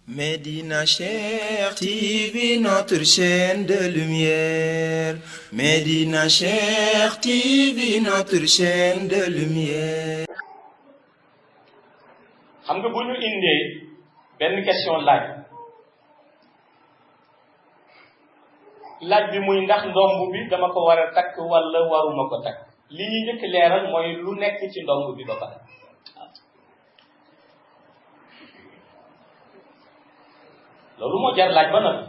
Médina Cheikh TV, notre chaîne de lumière. Médina Cheikh TV, notre chaîne de lumière. xam nga bu ñu indee benn question laaj bi muy ndax ndomb bi dama ko war a takk wala waruma ko takk li ñuy njëkk leeral mooy lu nekk ci ndomb bi ba pare loolu moo jar laaj ba noppi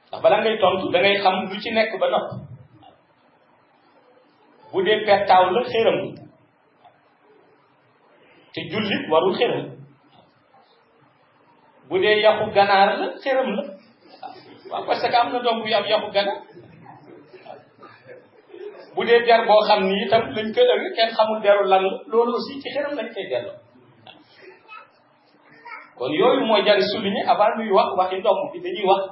ndax bala ngay tontu da ngay xam lu ci nekk ba noppi bu dee pettaaw la xéram te jullit warul xéram bu dee yaxu ganaar la xéram la waaw parce que am na doom yu am yaxu ganaar bu dee der boo xam ni itam lañ ko ëgg kenn xamul deru lan la loolu aussi ci xéram lañ koy delloo kon yooyu mooy jar souligner avant nuy wax waxi ndomb bi dañuy wax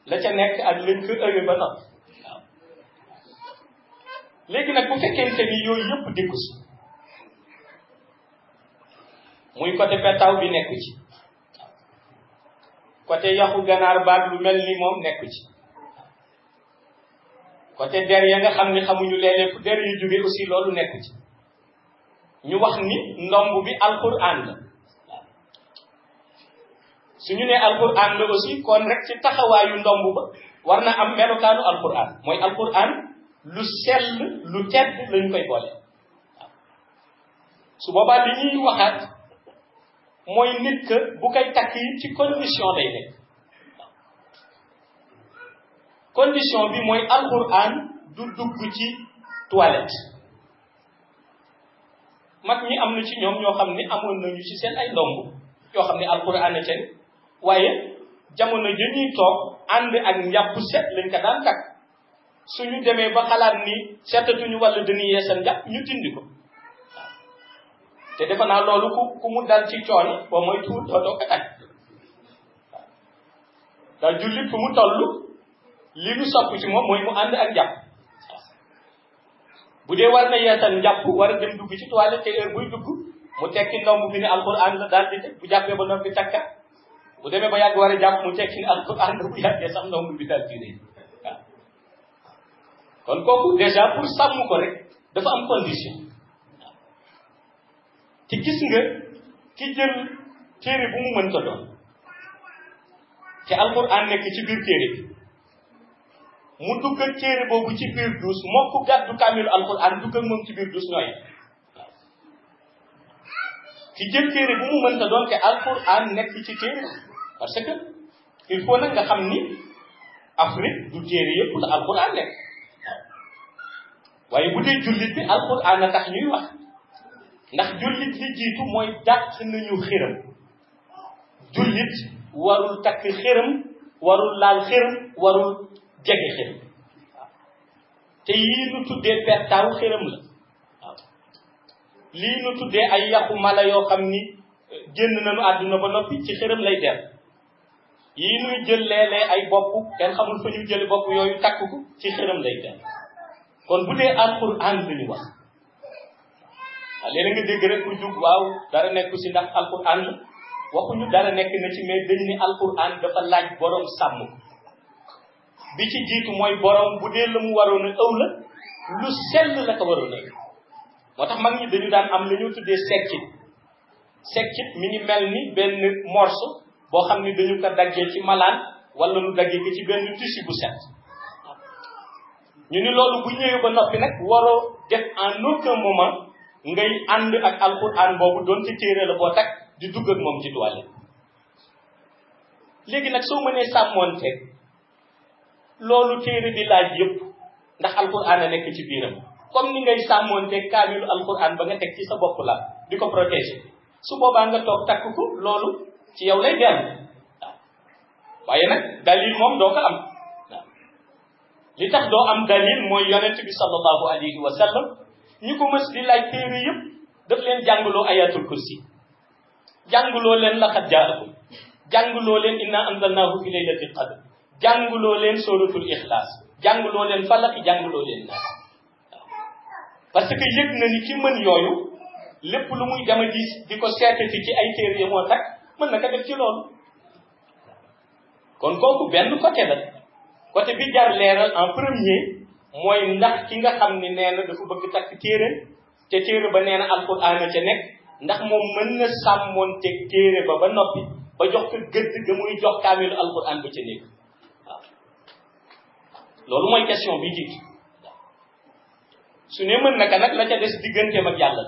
la ca nekk ak lañ ko ëgg ba noppi waaw léegi nag bu fekkente ni yooyu yëpp dikku si muy côté pettaaw bi nekku ci côté yaxu ganaar baag lu mel ni moom nekku ci côté der ya nga xam ni xamuñu léeg-léeg fu der yu jóge aussi loolu nekku ci ñu wax ni ndomb bi alquran la suñu nee alquran la aussi kon rek ci taxawaayu ndomb ba war na am melokaanu alquran mooy alquran lu sell lu tedd lañu koy boole waaw su boobaa li ñuy waxaat mooy nit que bu koy takk yi ci condition lay nekk condition bi mooy alquran du dugg ci toilette mag ñi am na ci ñoom ñoo xam ne amoon nañu ci seen ay ndomb yoo xam ne alquran a cen waaye jamono ja ñuy toog ànd ak njàpp set lañ ko daan takk suñu demee ba xalaat ni setatuñu wala dañuy yeesal njàpp ñu dindi ko te defe naa loolu ku mu dal ci coono boo mooy tuur dootoo ko takk daal jullit fu mu toll li nu sopp ci moom mooy mu ànd ak njàpp bu dee war na yeesal njàpp war a dem dugg ci toilette te heure buy dugg mu tekki ndomb bi ne alquran la daal di teg bu jàppee ba noppi takka bu demee ba yàgg war a jàpp mu tekki ne alquran la bu yàggee sax ndomb bi daal di rëy waaw kon kooku déjà pour sàmm ko rek dafa am condition waaw te gis nga ki jël téere bu mu mënta doon te alquran nekk ci biir téere bi mu dugg ak téere boobu ci biir duus mokk gàddu kaamilu alquran dugg ak moom ci biir duus ñooy ki jël téere bu mu mënta doon te alquran nekk ci téere parce que il faut nag nga xam ni Afrique du téere yëpp la alquran nekk waaye bu dee jullit bi alquran a tax ñuy wax ndax jullit li jiitu mooy dàq nañu xëram jullit warul takk xëram warul laal xëram warul jege xëram te yii nu tuddee pettaaw xëram la lii nu tuddee ay yàqu mala yoo xam ni génn nañu àdduna ba noppi ci xëram lay dem yii nuy jël léeg-léeg ay bopp kenn xamul fa ñu jële bopp yooyu takk ko ci xëram lay dem kon bu dee alquran lañu wax waaw léeg nga dégg rek ku jug waaw dara nekku si ndax alquran la waxuñu dara nekk na ci mais dañ ni alquran dafa laaj borom sàmm bi ci jiitu mooy borom bu dee la mu waroon a ëw la lu sell la ko waroon a moo tax mag ñi dañu daan am la ñu tuddee sekkit mi ngi mel ni benn morceau boo xam ni dañu ko daggee ci malaan wala nu daggee ko ci benn tissu bu set ñu ni loolu bu ñëwee ba noppi nag waroo def en aucun moment ngay ànd ak alquran boobu doon ci téere la boo takk di dugg ak moom ci toilette léegi nag soo mënee sàmmoonte loolu téere di laaj yëpp ndax alquran a nekk ci biiram comme ni ngay sàmmoonte kaamilu alquran ba nga teg ci sa bopp la di ko protéger su boobaa nga toog takk ko loolu ci yow lay dem waaw waaye nag dalil moom doo ko am waaw li tax doo am dalil mooy yonent bi sallallahu alayhi wa sallam ñi ko mës di laaj téere yëpp daf leen jàngaloo ayatul kursi jàngaloo leen laqad jaakum jàngaloo leen inna anzalnahu fi laylatil qadr jàngaloo leen suratul ixlaas jàngaloo leen falaq jàngaloo leen naas parce que yëg na ni ki mën yooyu lépp lu muy dama di ko seetati ci ay téere moo tax mën na ko def ci loolu kon kooku benn côté la côté bi jar leeral en premier mooy ndax ki nga xam ni nee na dafa bëgg takk téere te téere ba nee na alquran a ca nekk ndax moom mën na sàmmoonteeg téere ba noppi ba jox ko gëdd ga muy jox kaamilu alquran ba ca nekk waaw loolu mooy question bi jiitu su ne mën na ka nag la ca des digganteem ak yàlla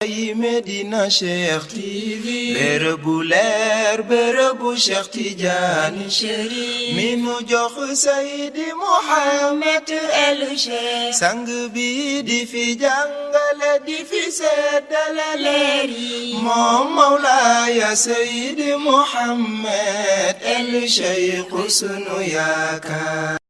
yi Medina Cheikh TV bërëbu leer bërëbu Cheikh Tidiane Chérif mi nu jox Seydi Mouhamed El Cheikh sang bi di fi jàngale di fi seddale leer yi moom Mawlaaya Seydi Mouhamed El Cheikh sunu yaakaar